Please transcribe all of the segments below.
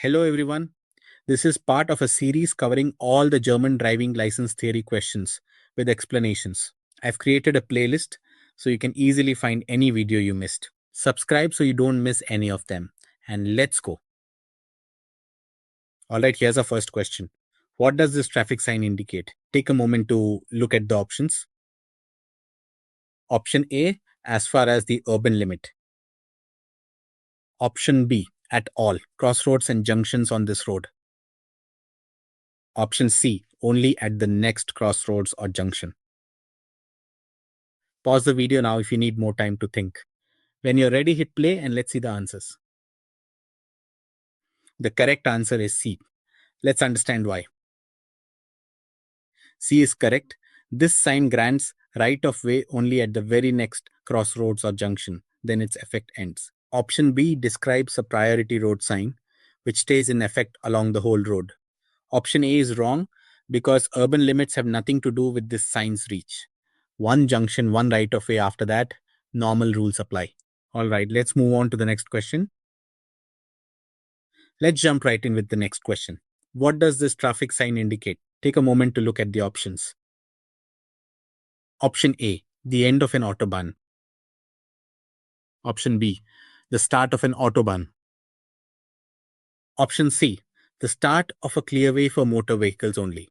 Hello everyone. This is part of a series covering all the German driving license theory questions with explanations. I've created a playlist so you can easily find any video you missed. Subscribe so you don't miss any of them. And let's go. Alright, here's our first question. What does this traffic sign indicate? Take a moment to look at the options. Option A, as far as the urban limit. Option B, at all crossroads and junctions on this road. Option C, only at the next crossroads or junction. Pause the video now if you need more time to think. When you're ready, hit play and let's see the answers. The correct answer is C. Let's understand why. C is correct. This sign grants right of way only at the very next crossroads or junction, then its effect ends. Option B describes a priority road sign, which stays in effect along the whole road. Option A is wrong because urban limits have nothing to do with this sign's reach. One junction, one right of way after that, normal rules apply. Alright, let's move on to the next question. Let's jump right in with the next question. What does this traffic sign indicate? Take a moment to look at the options. Option A, the end of an Autobahn. Option B, the start of an Autobahn. Option C, the start of a clearway for motor vehicles only.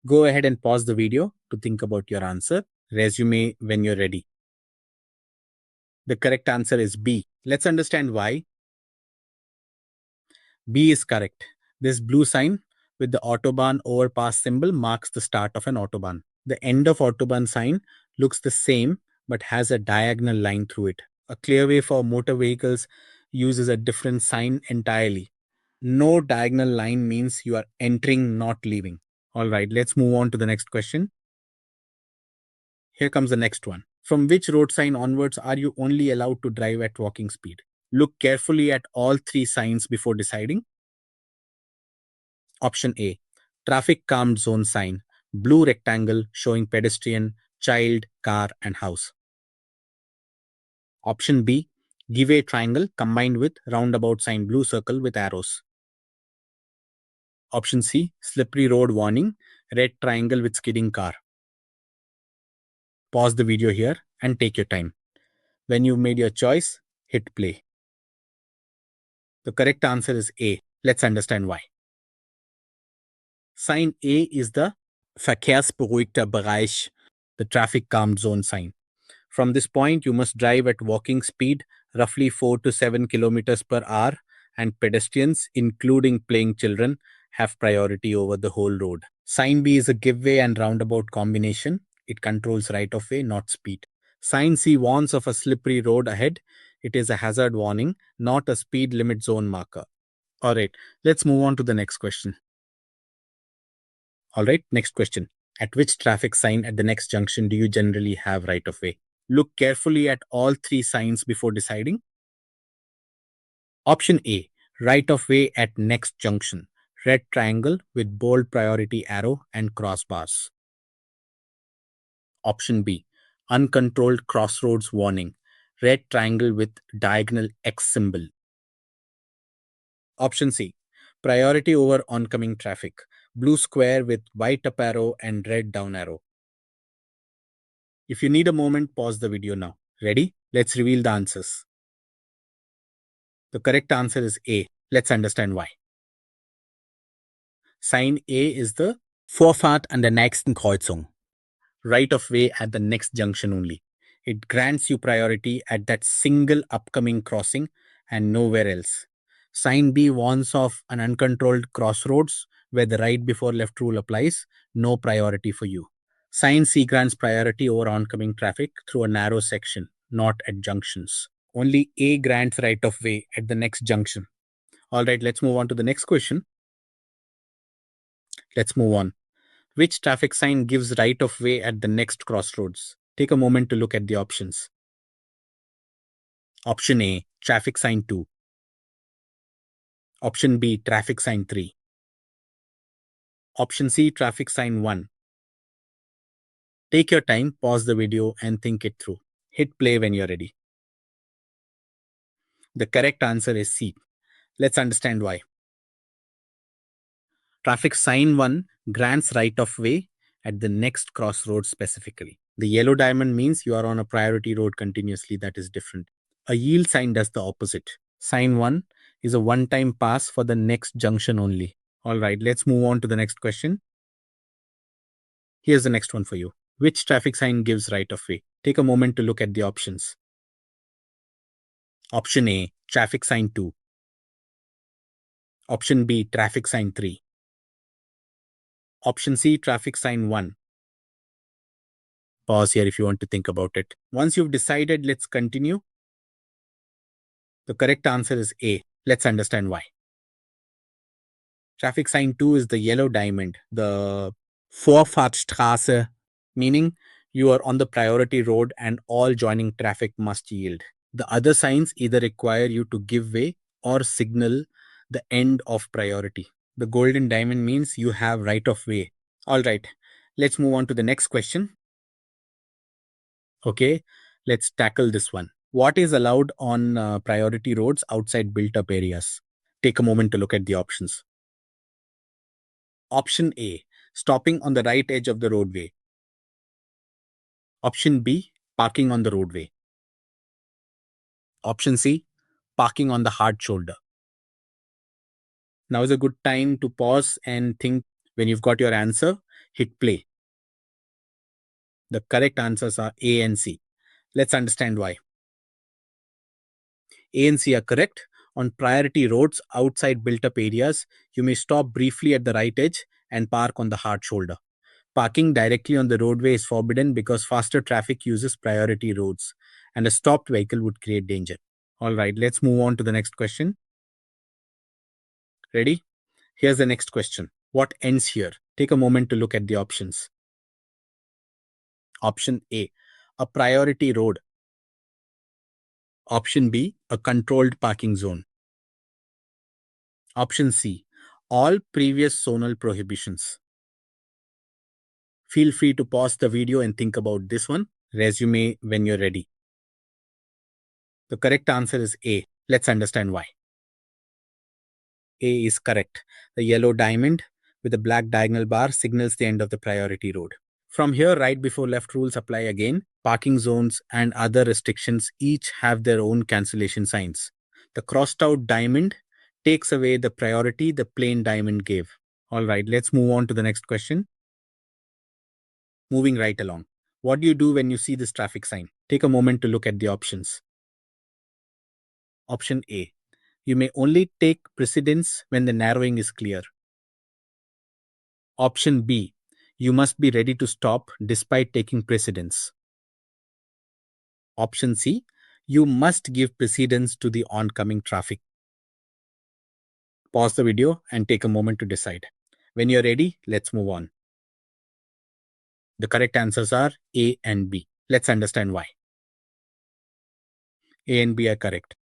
Go ahead and pause the video to think about your answer. Resume when you're ready. The correct answer is B. Let's understand why. B is correct. This blue sign with the Autobahn overpass symbol marks the start of an Autobahn. The end of Autobahn sign looks the same but has a diagonal line through it. A clearway for motor vehicles uses a different sign entirely. No diagonal line means you are entering, not leaving. Alright, let's move on to the next question. Here comes the next one. From which road sign onwards are you only allowed to drive at walking speed? Look carefully at all three signs before deciding. Option A, traffic calmed zone sign, blue rectangle showing pedestrian, child, car and house. Option B, give way triangle combined with roundabout sign, blue circle with arrows. Option C, slippery road warning, red triangle with skidding car. Pause the video here and take your time. When you've made your choice, hit play. The correct answer is A. Let's understand why. Sign A is the Verkehrsberuhigter Bereich, the traffic calm zone sign. From this point, you must drive at walking speed, roughly 4 to 7 kilometers per hour, and pedestrians, including playing children, have priority over the whole road. Sign B is a give way and roundabout combination. It controls right of way, not speed. Sign C warns of a slippery road ahead. It is a hazard warning, not a speed limit zone marker. Alright, let's move on to the next question. Alright, next question. At which traffic sign at the next junction do you generally have right of way? Look carefully at all three signs before deciding. Option A, right of way at next junction. Red triangle with bold priority arrow and crossbars. Option B, uncontrolled crossroads warning. Red triangle with diagonal X symbol. Option C, priority over oncoming traffic. Blue square with white up arrow and red down arrow. If you need a moment, pause the video now. Ready? Let's reveal the answers. The correct answer is A. Let's understand why. Sign A is the Vorfahrt an der nächsten Kreuzung. Right of way at the next junction only. It grants you priority at that single upcoming crossing and nowhere else. Sign B warns of an uncontrolled crossroads where the right before left rule applies, no priority for you. Sign C grants priority over oncoming traffic through a narrow section, not at junctions. Only A grants right of way at the next junction. Alright, let's move on to the next question. Let's move on. Which traffic sign gives right of way at the next crossroads? Take a moment to look at the options. Option A, traffic sign 2. Option B, traffic sign 3. Option C, traffic sign 1. Take your time, pause the video and think it through. Hit play when you're ready. The correct answer is C. Let's understand why. Traffic sign 1 grants right of way at the next crossroad specifically. The yellow diamond means you are on a priority road continuously, that is different. A yield sign does the opposite. Sign 1 is a one time pass for the next junction only. All right, let's move on to the next question. Here's the next one for you. Which traffic sign gives right of way? Take a moment to look at the options. Option A, traffic sign 2. Option B, traffic sign 3. Option C, traffic sign 1. Pause here if you want to think about it. Once you've decided, let's continue. The correct answer is A. Let's understand why. Traffic sign 2 is the yellow diamond, the Vorfahrtstraße, meaning you are on the priority road and all joining traffic must yield. The other signs either require you to give way or signal the end of priority. The golden diamond means you have right of way. All right, let's move on to the next question. Okay, let's tackle this one. What is allowed on priority roads outside built up areas? Take a moment to look at the options. Option A, stopping on the right edge of the roadway. Option B, parking on the roadway. Option C, parking on the hard shoulder. Now is a good time to pause and think. When you've got your answer, hit play. The correct answers are A and C. Let's understand why. A and C are correct. On priority roads outside built up areas, you may stop briefly at the right edge and park on the hard shoulder. Parking directly on the roadway is forbidden because faster traffic uses priority roads and a stopped vehicle would create danger. All right, let's move on to the next question. Ready? Here's the next question. What ends here? Take a moment to look at the options. Option A, a priority road. Option B, a controlled parking zone. Option C, all previous zonal prohibitions. Feel free to pause the video and think about this one. Resume when you're ready. The correct answer is A. Let's understand why. A is correct. The yellow diamond with the black diagonal bar signals the end of the priority road. From here, right before left rules apply again. Parking zones and other restrictions each have their own cancellation signs. The crossed out diamond takes away the priority the plain diamond gave. All right, let's move on to the next question. Moving right along. What do you do when you see this traffic sign? Take a moment to look at the options. Option A. You may only take precedence when the narrowing is clear. Option B. You must be ready to stop despite taking precedence. Option C. You must give precedence to the oncoming traffic. Pause the video and take a moment to decide. When you're ready, let's move on. The correct answers are A and B. Let's understand why. A and B are correct.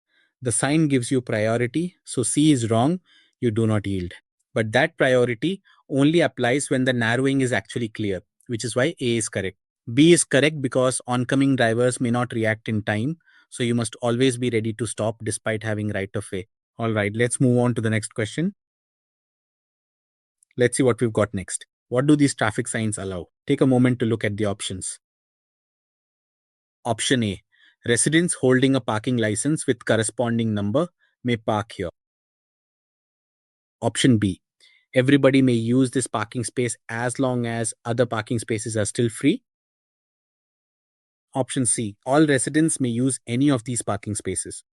The sign gives you priority, so C is wrong, you do not yield. But that priority only applies when the narrowing is actually clear, which is why A is correct. B is correct because oncoming drivers may not react in time, so you must always be ready to stop despite having right of way. All right, let's move on to the next question. Let's see what we've got next. What do these traffic signs allow? Take a moment to look at the options. Option A. Residents holding a parking license with corresponding number may park here. Option B. Everybody may use this parking space as long as other parking spaces are still free. Option C. All residents may use any of these parking spaces.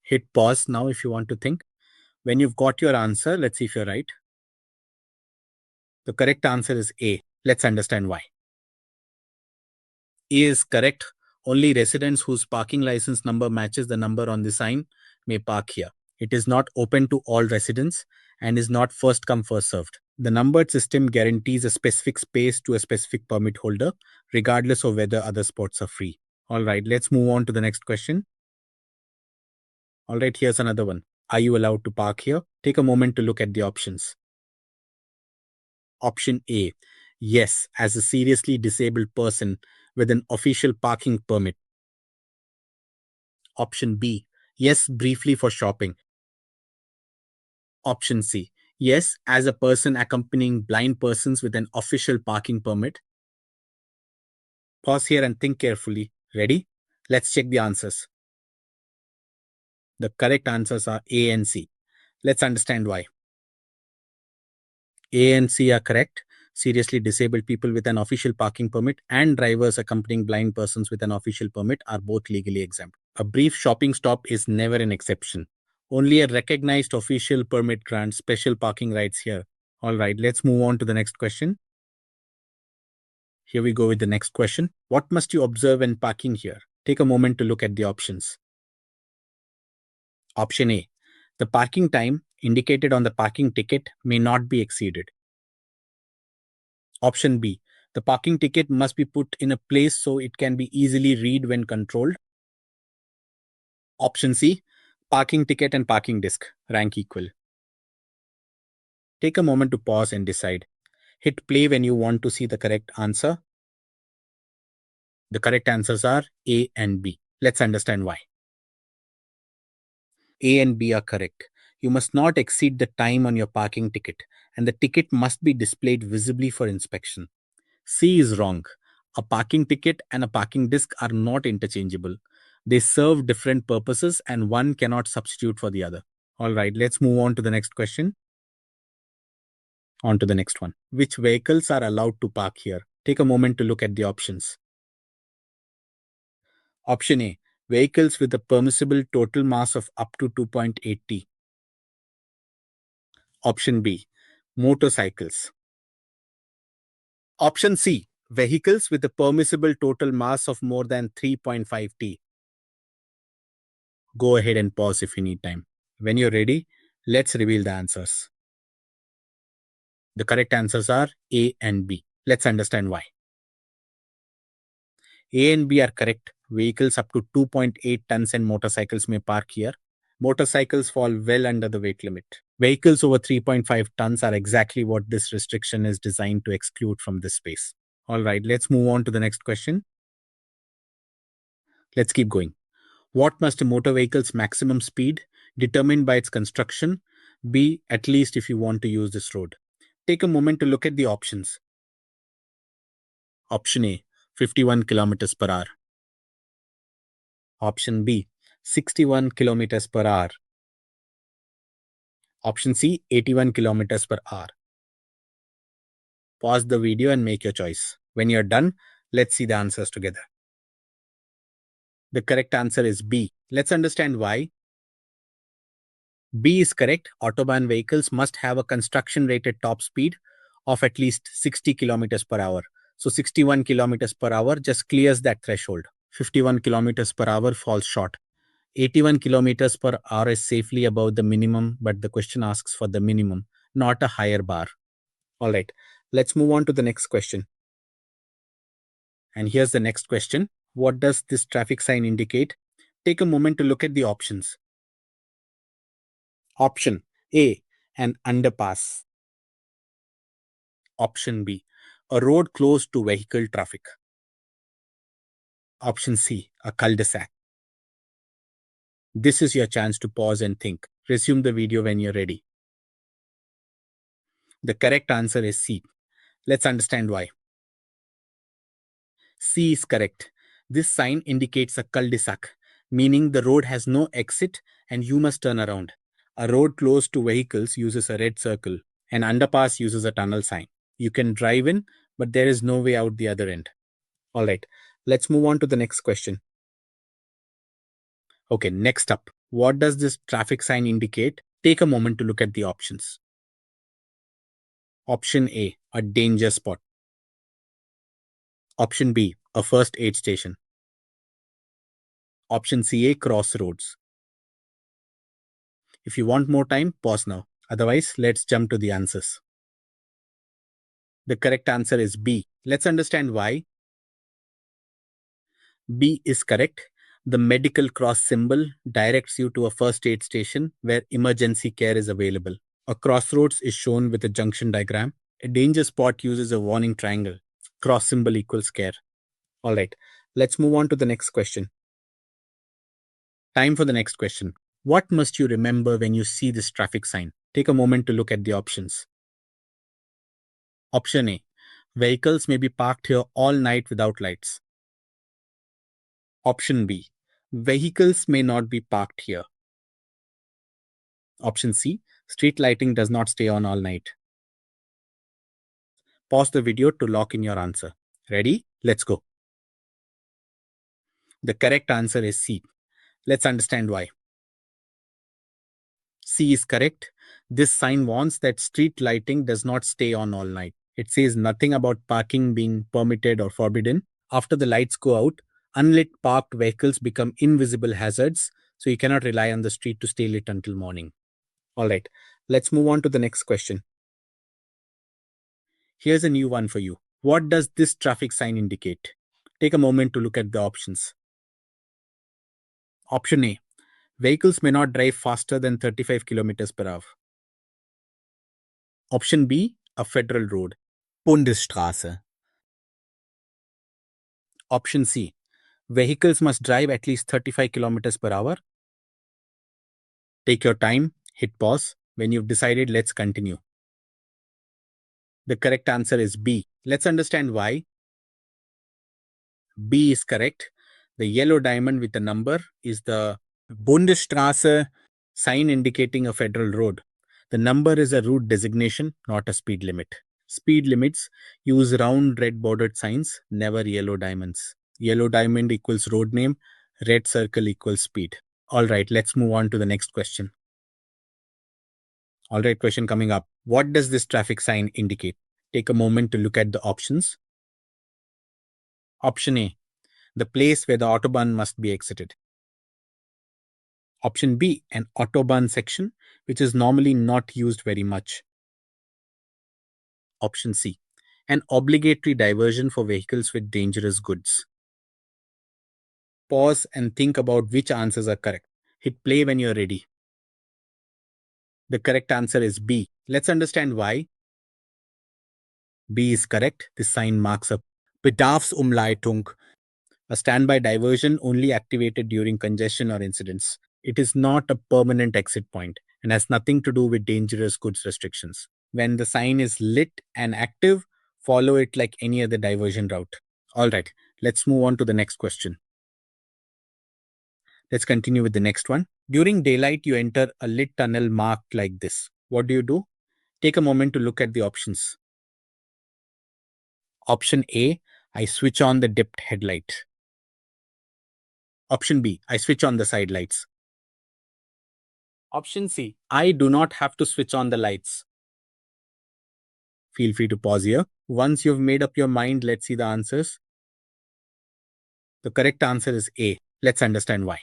Hit pause now if you want to think. When you've got your answer, let's see if you're right. The correct answer is A. Let's understand why. A is correct. Only residents whose parking license number matches the number on the sign may park here. It is not open to all residents and is not first come first served. The numbered system guarantees a specific space to a specific permit holder, regardless of whether other spots are free. All right, let's move on to the next question. All right, here's another one. Are you allowed to park here? Take a moment to look at the options. Option A. Yes, as a seriously disabled person with an official parking permit. Option B. Yes, briefly for shopping. Option C. Yes, as a person accompanying blind persons with an official parking permit. Pause here and think carefully. Ready? Let's check the answers. The correct answers are A and C. Let's understand why. A and C are correct. Seriously disabled people with an official parking permit and drivers accompanying blind persons with an official permit are both legally exempt. A brief shopping stop is never an exception. Only a recognized official permit grants special parking rights here. Alright, let's move on to the next question. Here we go with the next question. What must you observe when parking here? Take a moment to look at the options. Option A. The parking time indicated on the parking ticket may not be exceeded. Option B. The parking ticket must be put in a place so it can be easily read when controlled. Option C. Parking ticket and parking disc rank equal. Take a moment to pause and decide. Hit play when you want to see the correct answer. The correct answers are A and B. Let's understand why. A and B are correct. You must not exceed the time on your parking ticket, and the ticket must be displayed visibly for inspection. C is wrong. A parking ticket and a parking disc are not interchangeable. They serve different purposes and one cannot substitute for the other. Alright, let's move on to the next question. On to the next one. Which vehicles are allowed to park here? Take a moment to look at the options. Option A. Vehicles with a permissible total mass of up to 2.8 t. Option B. Motorcycles. Option C. Vehicles with a permissible total mass of more than 3.5 t. Go ahead and pause if you need time. When you're ready, let's reveal the answers. The correct answers are A and B. Let's understand why. A and B are correct. Vehicles up to 2.8 tons and motorcycles may park here. Motorcycles fall well under the weight limit. Vehicles over 3.5 tons are exactly what this restriction is designed to exclude from this space. Alright, let's move on to the next question. Let's keep going. What must a motor vehicle's maximum speed, determined by its construction, be, at least if you want to use this road? Take a moment to look at the options. Option A, 51 kilometers per hour. Option B, 61 kilometers per hour. Option C, 81 kilometers per hour. Pause the video and make your choice. When you're done, let's see the answers together. The correct answer is B. Let's understand why. B is correct. Autobahn vehicles must have a construction rated top speed of at least 60 kilometers per hour. So 61 kilometers per hour just clears that threshold. 51 kilometers per hour falls short. 81 kilometers per hour is safely above the minimum, but the question asks for the minimum, not a higher bar. All right, let's move on to the next question. And here's the next question. What does this traffic sign indicate? Take a moment to look at the options. Option A, an underpass. Option B, a road closed to vehicle traffic. Option C, a cul-de-sac. This is your chance to pause and think. Resume the video when you're ready. The correct answer is C. Let's understand why. C is correct. This sign indicates a cul-de-sac, meaning the road has no exit and you must turn around. A road closed to vehicles uses a red circle. An underpass uses a tunnel sign. You can drive in, but there is no way out the other end. All right, let's move on to the next question. Okay, next up, what does this traffic sign indicate? Take a moment to look at the options. Option A, a danger spot. Option B, a first aid station. Option C, a crossroads. If you want more time, pause now. Otherwise, let's jump to the answers. The correct answer is B. Let's understand why. B is correct. The medical cross symbol directs you to a first aid station where emergency care is available. A crossroads is shown with a junction diagram. A danger spot uses a warning triangle. Cross symbol equals care. Alright, let's move on to the next question. Time for the next question. What must you remember when you see this traffic sign? Take a moment to look at the options. Option A. Vehicles may be parked here all night without lights. Option B. Vehicles may not be parked here. Option C. Street lighting does not stay on all night. Pause the video to lock in your answer. Ready? Let's go. The correct answer is C. Let's understand why. C is correct. This sign warns that street lighting does not stay on all night. It says nothing about parking being permitted or forbidden. After the lights go out, unlit parked vehicles become invisible hazards, so you cannot rely on the street to stay lit until morning. All right, let's move on to the next question. Here's a new one for you. What does this traffic sign indicate? Take a moment to look at the options. Option A. Vehicles may not drive faster than 35 kilometers per hour. Option B. A federal road. Bundesstraße. Option C. Vehicles must drive at least 35 kilometers per hour. Take your time, hit pause. When you've decided, let's continue. The correct answer is B. Let's understand why. B is correct. The yellow diamond with the number is the Bundesstraße sign indicating a federal road. The number is a route designation, not a speed limit. Speed limits use round red bordered signs, never yellow diamonds. Yellow diamond equals road name, red circle equals speed. All right, let's move on to the next question. All right, question coming up. What does this traffic sign indicate? Take a moment to look at the options. Option A. The place where the Autobahn must be exited. Option B. An Autobahn section, which is normally not used very much. Option C. An obligatory diversion for vehicles with dangerous goods. Pause and think about which answers are correct. Hit play when you're ready. The correct answer is B. Let's understand why. B is correct. This sign marks a Bedarfsumleitung, a standby diversion only activated during congestion or incidents. It is not a permanent exit point and has nothing to do with dangerous goods restrictions. When the sign is lit and active, follow it like any other diversion route. All right, let's move on to the next question. Let's continue with the next one. During daylight, you enter a lit tunnel marked like this. What do? Take a moment to look at the options. Option A, I switch on the dipped headlight. Option B, I switch on the side lights. Option C, I do not have to switch on the lights. Feel free to pause here. Once you've made up your mind, let's see the answers. The correct answer is A. Let's understand why.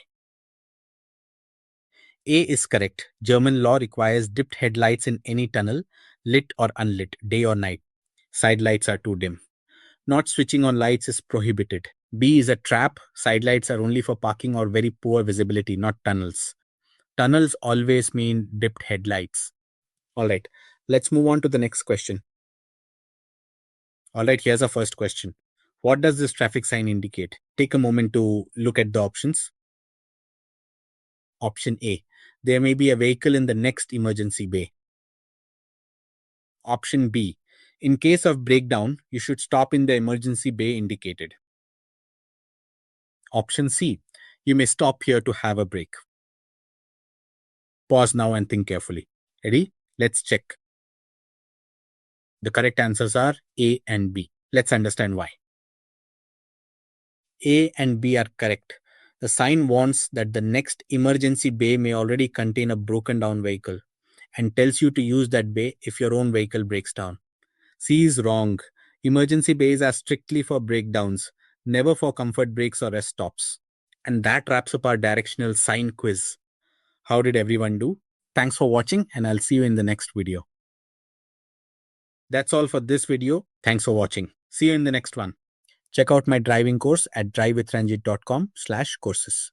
A is correct. German law requires dipped headlights in any tunnel, lit or unlit, day or night. Side lights are too dim. Not switching on lights is prohibited. B is a trap. Side lights are only for parking or very poor visibility, not tunnels. Tunnels always mean dipped headlights. All right, let's move on to the next question. All right, here's our first question. What does this traffic sign indicate? Take a moment to look at the options. Option A. There may be a vehicle in the next emergency bay. Option B. In case of breakdown, you should stop in the emergency bay indicated. Option C. You may stop here to have a break. Pause now and think carefully. Ready? Let's check. The correct answers are A and B. Let's understand why. A and B are correct. The sign warns that the next emergency bay may already contain a broken down vehicle and tells you to use that bay if your own vehicle breaks down. C is wrong. Emergency bays are strictly for breakdowns, never for comfort breaks or rest stops. And that wraps up our directional sign quiz. How did everyone do? Thanks for watching, and I'll see you in the next video. That's all for this video. Thanks for watching. See you in the next one. Check out my driving course at drivewithranjit.com/courses.